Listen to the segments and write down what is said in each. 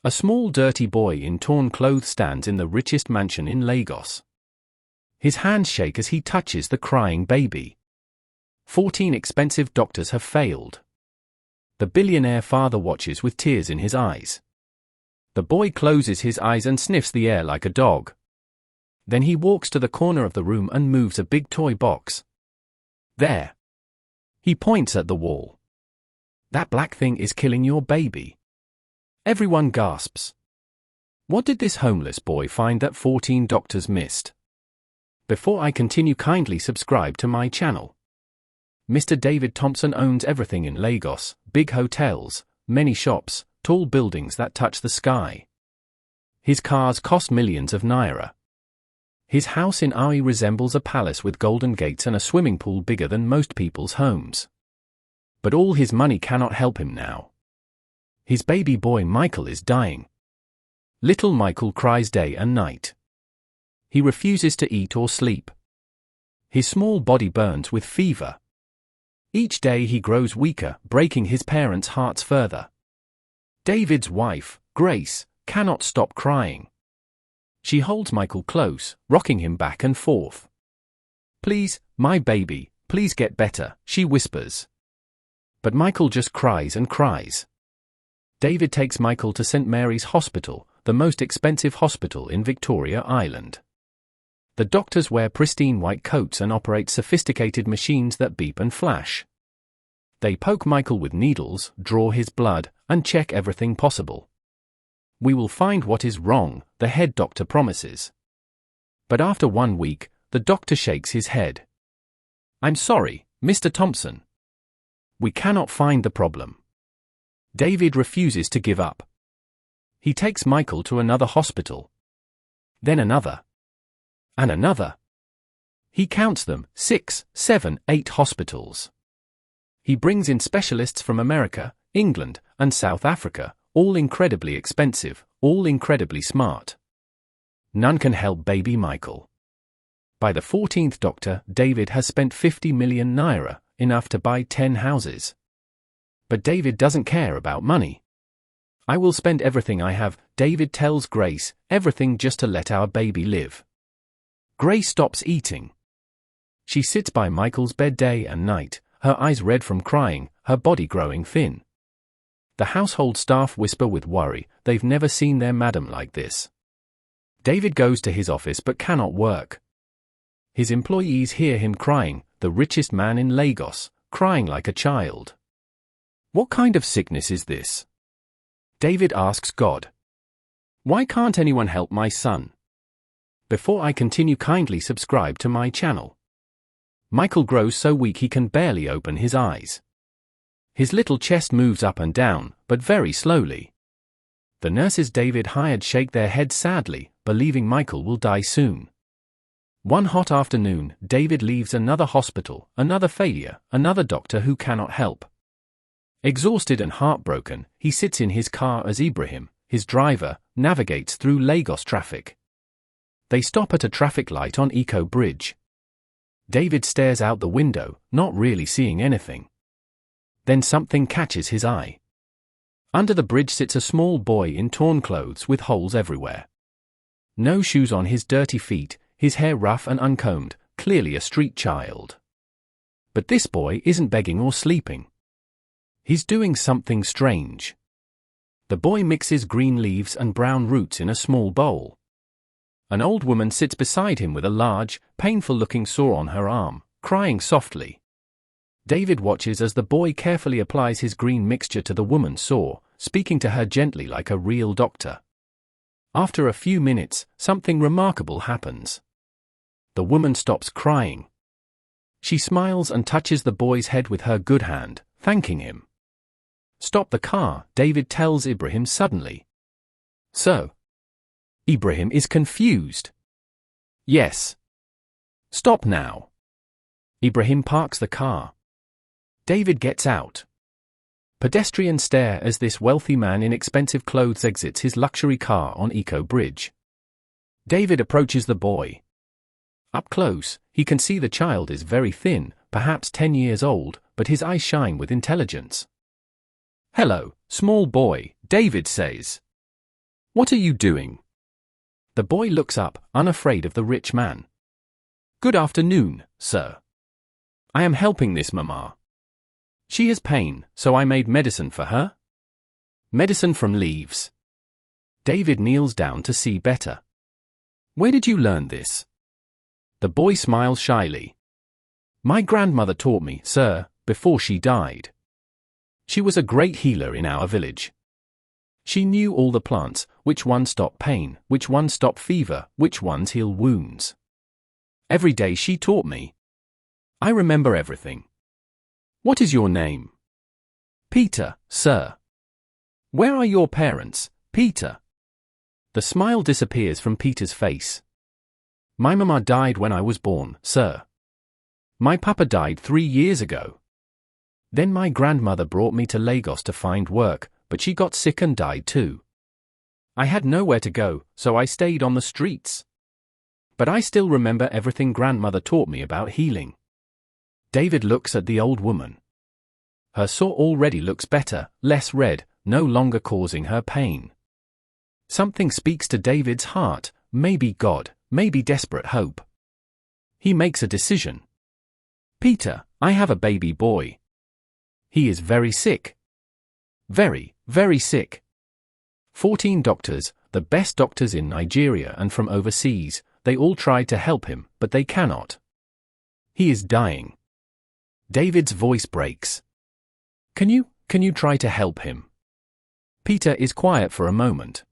A small dirty boy in torn clothes stands in the richest mansion in Lagos. His hands shake as he touches the crying baby. 14 expensive doctors have failed. The billionaire father watches with tears in his eyes. The boy closes his eyes and sniffs the air like a dog. Then he walks to the corner of the room and moves a big toy box. There. He points at the wall. That black thing is killing your baby. Everyone gasps. What did this homeless boy find that 14 doctors missed? Before I continue, kindly subscribe to my channel. Mr. David Thompson owns everything in Lagos: big hotels, many shops, tall buildings that touch the sky. His cars cost millions of naira. His house in Aoi resembles a palace with golden gates and a swimming pool bigger than most people's homes. But all his money cannot help him now. His baby boy Michael is dying. Little Michael cries day and night. He refuses to eat or sleep. His small body burns with fever. Each day he grows weaker, breaking his parents' hearts further. David's wife, Grace, cannot stop crying. She holds Michael close, rocking him back and forth. "Please, my baby, please get better," she whispers. But Michael just cries and cries. David takes Michael to St. Mary's Hospital, the most expensive hospital in Victoria Island. The doctors wear pristine white coats and operate sophisticated machines that beep and flash. They poke Michael with needles, draw his blood, and check everything possible. "We will find what is wrong," the head doctor promises. But after 1 week, the doctor shakes his head. "I'm sorry, Mr. Thompson. We cannot find the problem." David refuses to give up. He takes Michael to another hospital. Then another. And another. He counts them: 6, 7, 8 hospitals. He brings in specialists from America, England, and South Africa, all incredibly expensive, all incredibly smart. None can help baby Michael. By the 14th doctor, David has spent 50 million naira, enough to buy 10 houses. But David doesn't care about money. "I will spend everything I have," David tells Grace, "everything just to let our baby live." Grace stops eating. She sits by Michael's bed day and night, her eyes red from crying, her body growing thin. The household staff whisper with worry, they've never seen their madam like this. David goes to his office but cannot work. His employees hear him crying, the richest man in Lagos, crying like a child. What kind of sickness is this? David asks God. Why can't anyone help my son? Before I continue, kindly subscribe to my channel. Michael grows so weak he can barely open his eyes. His little chest moves up and down, but very slowly. The nurses David hired shake their heads sadly, believing Michael will die soon. One hot afternoon, David leaves another hospital, another failure, another doctor who cannot help. Exhausted and heartbroken, he sits in his car as Ibrahim, his driver, navigates through Lagos traffic. They stop at a traffic light on Eco Bridge. David stares out the window, not really seeing anything. Then something catches his eye. Under the bridge sits a small boy in torn clothes with holes everywhere. No shoes on his dirty feet, his hair rough and uncombed, clearly a street child. But this boy isn't begging or sleeping. He's doing something strange. The boy mixes green leaves and brown roots in a small bowl. An old woman sits beside him with a large, painful-looking sore on her arm, crying softly. David watches as the boy carefully applies his green mixture to the woman's sore, speaking to her gently like a real doctor. After a few minutes, something remarkable happens. The woman stops crying. She smiles and touches the boy's head with her good hand, thanking him. "Stop the car," David tells Ibrahim suddenly. "So?" Ibrahim is confused. "Yes." "Stop now." Ibrahim parks the car. David gets out. Pedestrians stare as this wealthy man in expensive clothes exits his luxury car on Eco Bridge. David approaches the boy. Up close, he can see the child is very thin, perhaps 10 years old, but his eyes shine with intelligence. "Hello, small boy," David says. What are you doing? The boy looks up, unafraid of the rich man. Good afternoon, sir. I am helping this mama. She has pain, so I made medicine for her. Medicine from leaves. David kneels down to see better. Where did you learn this? The boy smiles shyly. My grandmother taught me, sir, before she died. She was a great healer in our village. She knew all the plants, which ones stop pain, which ones stop fever, which ones heal wounds. Every day she taught me. I remember everything. What is your name? Peter, sir. Where are your parents, Peter? The smile disappears from Peter's face. My mama died when I was born, sir. My papa died 3 years ago. Then my grandmother brought me to Lagos to find work, but she got sick and died too. I had nowhere to go, so I stayed on the streets. But I still remember everything grandmother taught me about healing. David looks at the old woman. Her sore already looks better, less red, no longer causing her pain. Something speaks to David's heart, maybe God, maybe desperate hope. He makes a decision. Peter, I have a baby boy. He is very sick. Very, very sick. 14 doctors, the best doctors in Nigeria and from overseas, they all tried to help him, but they cannot. He is dying. David's voice breaks. Can you try to help him? Peter is quiet for a moment.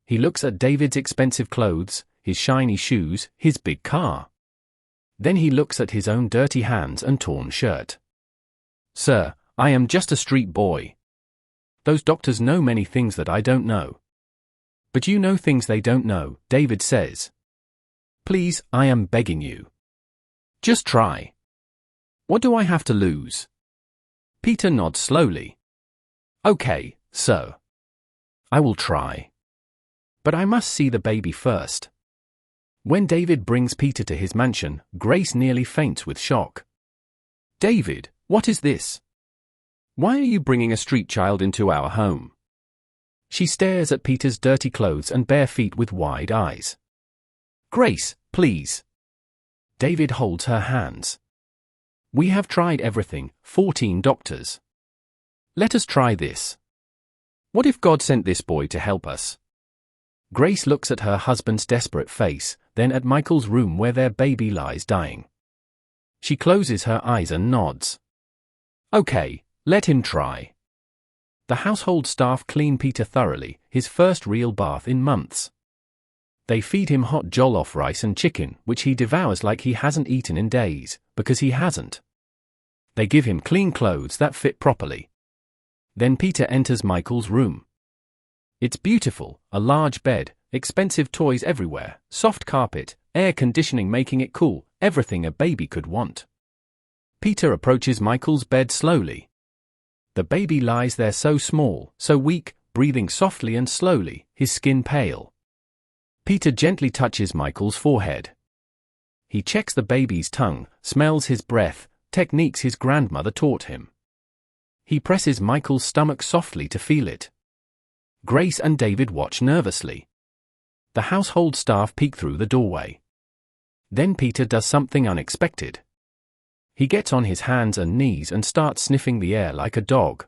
He looks at David's expensive clothes, his shiny shoes, his big car. Then he looks at his own dirty hands and torn shirt. Sir, I am just a street boy. Those doctors know many things that I don't know. But you know things they don't know, David says. Please, I am begging you. Just try. What do I have to lose? Peter nods slowly. Okay, sir. I will try. But I must see the baby first. When David brings Peter to his mansion, Grace nearly faints with shock. David, what is this? Why are you bringing a street child into our home? She stares at Peter's dirty clothes and bare feet with wide eyes. Grace, please. David holds her hands. We have tried everything, 14 doctors. Let us try this. What if God sent this boy to help us? Grace looks at her husband's desperate face, then at Michael's room where their baby lies dying. She closes her eyes and nods. Okay, let him try. The household staff clean Peter thoroughly, his first real bath in months. They feed him hot jollof rice and chicken, which he devours like he hasn't eaten in days, because he hasn't. They give him clean clothes that fit properly. Then Peter enters Michael's room. It's beautiful, a large bed, expensive toys everywhere, soft carpet, air conditioning making it cool, everything a baby could want. Peter approaches Michael's bed slowly. The baby lies there so small, so weak, breathing softly and slowly, his skin pale. Peter gently touches Michael's forehead. He checks the baby's tongue, smells his breath, techniques his grandmother taught him. He presses Michael's stomach softly to feel it. Grace and David watch nervously. The household staff peek through the doorway. Then Peter does something unexpected. He gets on his hands and knees and starts sniffing the air like a dog.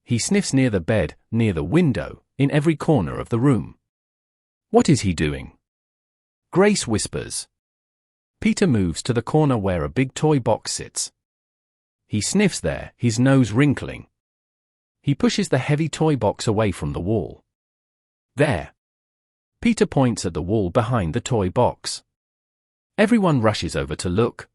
He sniffs near the bed, near the window, in every corner of the room. What is he doing? Grace whispers. Peter moves to the corner where a big toy box sits. He sniffs there, his nose wrinkling. He pushes the heavy toy box away from the wall. There. Peter points at the wall behind the toy box. Everyone rushes over to look.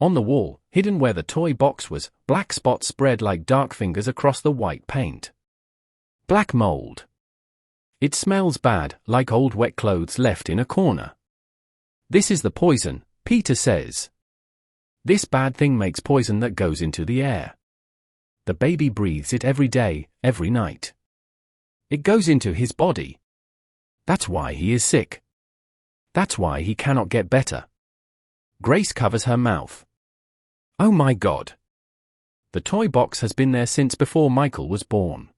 On the wall, hidden where the toy box was, black spots spread like dark fingers across the white paint. Black mold. It smells bad, like old wet clothes left in a corner. This is the poison, Peter says. This bad thing makes poison that goes into the air. The baby breathes it every day, every night. It goes into his body. That's why he is sick. That's why he cannot get better. Grace covers her mouth. Oh my God. The toy box has been there since before Michael was born.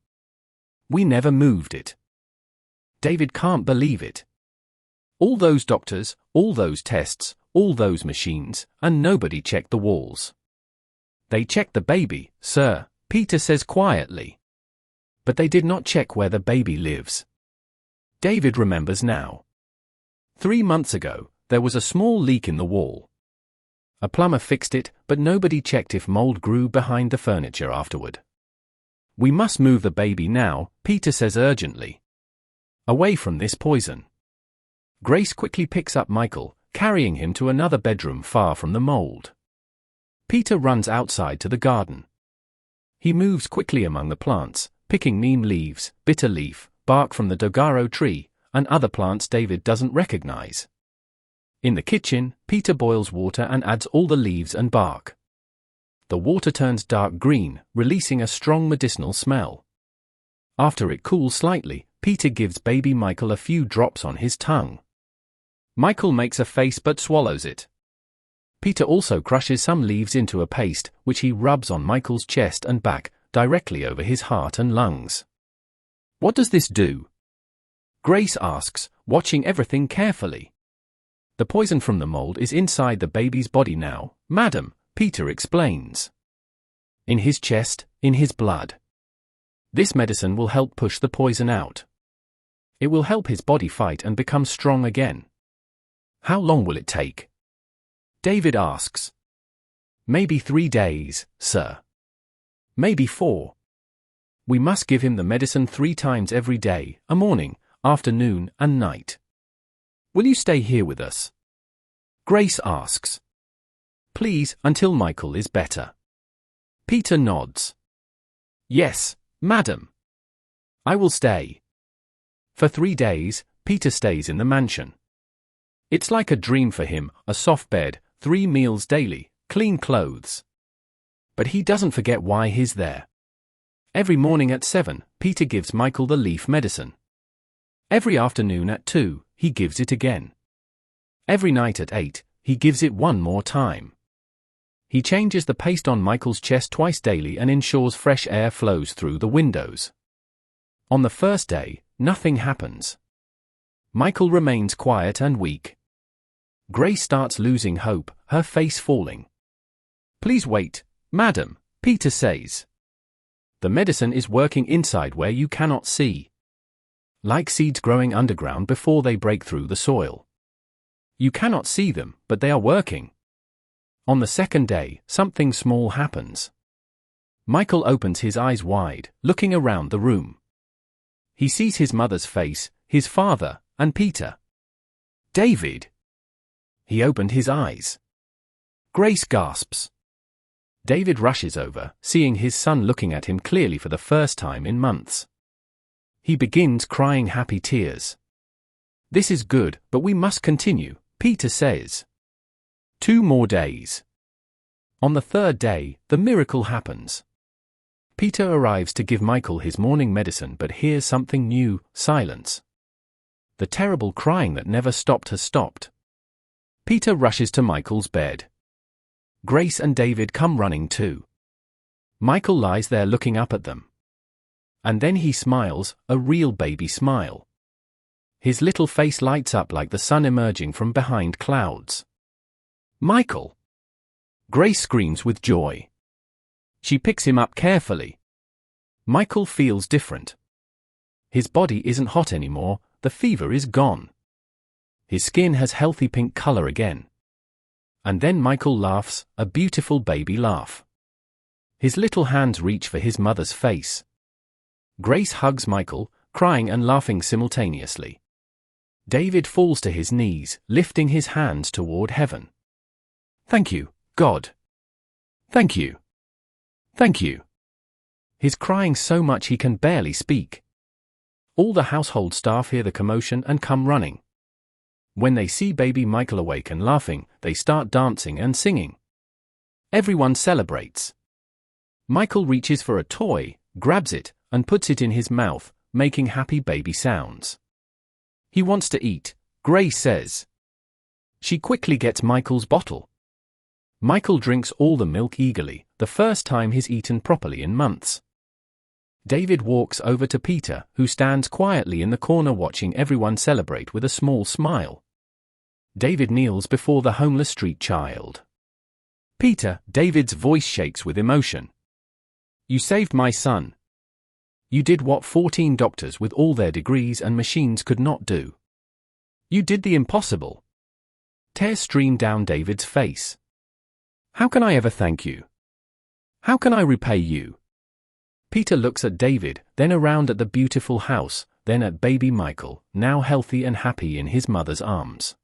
We never moved it. David can't believe it. All those doctors, all those tests, all those machines, and nobody checked the walls. They checked the baby, sir, Peter says quietly. But they did not check where the baby lives. David remembers now. 3 months ago, there was a small leak in the wall. A plumber fixed it, but nobody checked if mold grew behind the furniture afterward. We must move the baby now, Peter says urgently. Away from this poison. Grace quickly picks up Michael, carrying him to another bedroom far from the mold. Peter runs outside to the garden. He moves quickly among the plants, picking neem leaves, bitter leaf, bark from the dogaro tree, and other plants David doesn't recognize. In the kitchen, Peter boils water and adds all the leaves and bark. The water turns dark green, releasing a strong medicinal smell. After it cools slightly, Peter gives baby Michael a few drops on his tongue. Michael makes a face but swallows it. Peter also crushes some leaves into a paste, which he rubs on Michael's chest and back, directly over his heart and lungs. What does this do? Grace asks, watching everything carefully. The poison from the mold is inside the baby's body now, madam, Peter explains. In his chest, in his blood. This medicine will help push the poison out. It will help his body fight and become strong again. How long will it take? David asks. Maybe 3 days, sir. Maybe 4. We must give him the medicine 3 times every day, a morning, afternoon, and night. Will you stay here with us? Grace asks. Please, until Michael is better. Peter nods. Yes, madam. I will stay. For 3 days, Peter stays in the mansion. It's like a dream for him, a soft bed, 3 meals daily, clean clothes. But he doesn't forget why he's there. Every morning at 7, Peter gives Michael the leaf medicine. Every afternoon at 2, he gives it again. Every night at 8, he gives it one more time. He changes the paste on Michael's chest twice daily and ensures fresh air flows through the windows. On the first day, nothing happens. Michael remains quiet and weak. Grace starts losing hope, her face falling. Please wait, madam, Peter says. The medicine is working inside where you cannot see. Like seeds growing underground before they break through the soil. You cannot see them, but they are working. On the second day, something small happens. Michael opens his eyes wide, looking around the room. He sees his mother's face, his father, and Peter. David! He opened his eyes. Grace gasps. David rushes over, seeing his son looking at him clearly for the first time in months. He begins crying happy tears. This is good, but we must continue, Peter says. 2 more days. On the 3rd day, the miracle happens. Peter arrives to give Michael his morning medicine but hears something new, silence. The terrible crying that never stopped has stopped. Peter rushes to Michael's bed. Grace and David come running too. Michael lies there looking up at them. And then he smiles, a real baby smile. His little face lights up like the sun emerging from behind clouds. Michael! Grace screams with joy. She picks him up carefully. Michael feels different. His body isn't hot anymore, the fever is gone. His skin has healthy pink color again. And then Michael laughs, a beautiful baby laugh. His little hands reach for his mother's face. Grace hugs Michael, crying and laughing simultaneously. David falls to his knees, lifting his hands toward heaven. Thank you, God. Thank you. Thank you. He's crying so much he can barely speak. All the household staff hear the commotion and come running. When they see baby Michael awake and laughing, they start dancing and singing. Everyone celebrates. Michael reaches for a toy, grabs it, and puts it in his mouth, making happy baby sounds. He wants to eat, Grace says. She quickly gets Michael's bottle. Michael drinks all the milk eagerly, the first time he's eaten properly in months. David walks over to Peter, who stands quietly in the corner watching everyone celebrate with a small smile. David kneels before the homeless street child. "Peter," David's voice shakes with emotion. "You saved my son. You did what 14 doctors with all their degrees and machines could not do. You did the impossible." Tears stream down David's face. "How can I ever thank you? How can I repay you?" Peter looks at David, then around at the beautiful house, then at baby Michael, now healthy and happy in his mother's arms.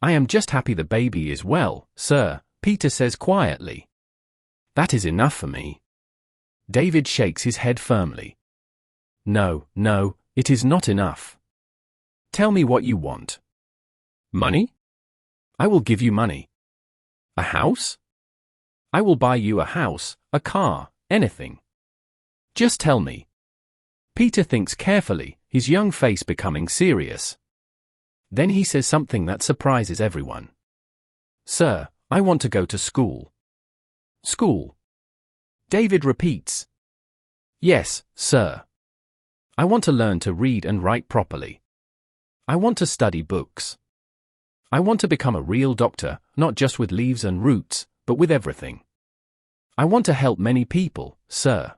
"I am just happy the baby is well, sir," Peter says quietly. "That is enough for me." David shakes his head firmly. "No, no, it is not enough. Tell me what you want." "Money? I will give you money." "A house? I will buy you a house, a car, anything. Just tell me." Peter thinks carefully, his young face becoming serious. Then he says something that surprises everyone. "Sir, I want to go to school." "School?" David repeats. "Yes, sir. I want to learn to read and write properly. I want to study books. I want to become a real doctor, not just with leaves and roots, but with everything. I want to help many people, sir.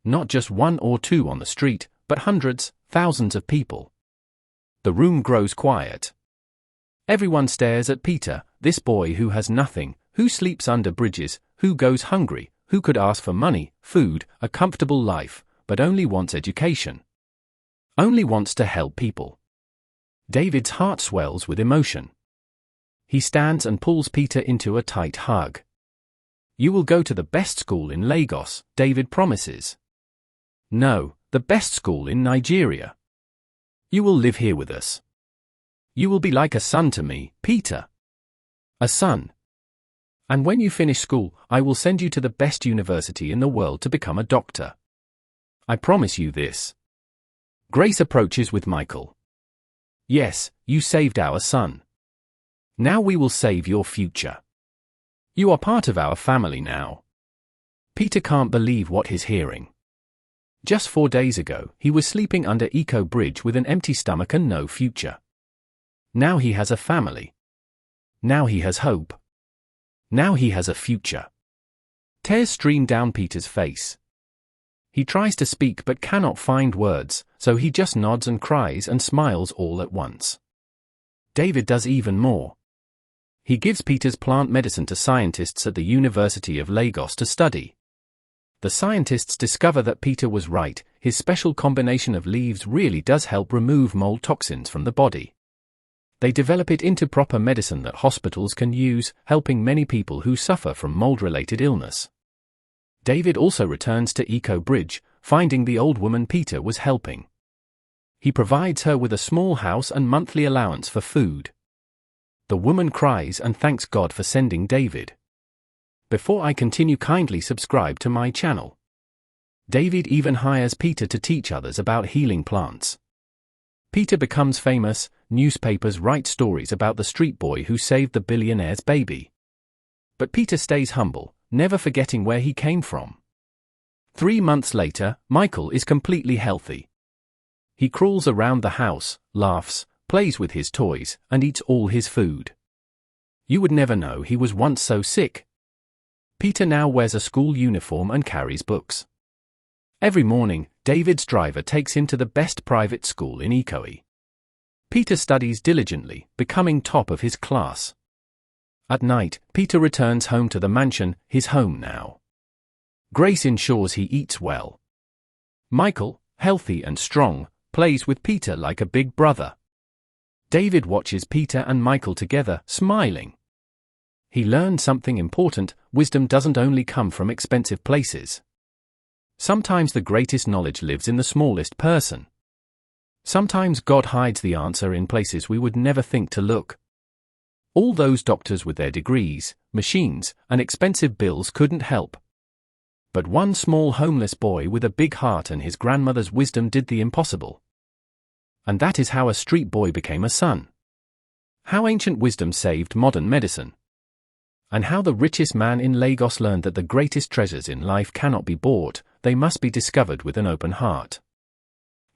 Not just one or two on the street, but hundreds, thousands of people." The room grows quiet. Everyone stares at Peter, this boy who has nothing, who sleeps under bridges, who goes hungry, who could ask for money, food, a comfortable life, but only wants education. Only wants to help people. David's heart swells with emotion. He stands and pulls Peter into a tight hug. "You will go to the best school in Lagos," David promises. "No, the best school in Nigeria. You will live here with us. You will be like a son to me, Peter. A son. And when you finish school, I will send you to the best university in the world to become a doctor. I promise you this." Grace approaches with Michael. "Yes, you saved our son. Now we will save your future. You are part of our family now." Peter can't believe what he's hearing. Just 4 days ago, he was sleeping under Eco Bridge with an empty stomach and no future. Now he has a family. Now he has hope. Now he has a future. Tears stream down Peter's face. He tries to speak but cannot find words, so he just nods and cries and smiles all at once. David does even more. He gives Peter's plant medicine to scientists at the University of Lagos to study. The scientists discover that Peter was right, his special combination of leaves really does help remove mold toxins from the body. They develop it into proper medicine that hospitals can use, helping many people who suffer from mold-related illness. David also returns to Eco Bridge, finding the old woman Peter was helping. He provides her with a small house and monthly allowance for food. The woman cries and thanks God for sending David. Before I continue, kindly subscribe to my channel. David even hires Peter to teach others about healing plants. Peter becomes famous, newspapers write stories about the street boy who saved the billionaire's baby. But Peter stays humble, never forgetting where he came from. 3 months later, Michael is completely healthy. He crawls around the house, laughs, plays with his toys, and eats all his food. You would never know he was once so sick. Peter now wears a school uniform and carries books. Every morning, David's driver takes him to the best private school in Ikoyi. Peter studies diligently, becoming top of his class. At night, Peter returns home to the mansion, his home now. Grace ensures he eats well. Michael, healthy and strong, plays with Peter like a big brother. David watches Peter and Michael together, smiling. He learned something important: wisdom doesn't only come from expensive places. Sometimes the greatest knowledge lives in the smallest person. Sometimes God hides the answer in places we would never think to look. All those doctors with their degrees, machines, and expensive bills couldn't help. But one small homeless boy with a big heart and his grandmother's wisdom did the impossible. And that is how a street boy became a son. How ancient wisdom saved modern medicine. And how the richest man in Lagos learned that the greatest treasures in life cannot be bought, they must be discovered with an open heart.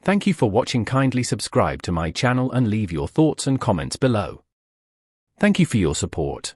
Thank you for watching. Kindly subscribe to my channel and leave your thoughts and comments below. Thank you for your support.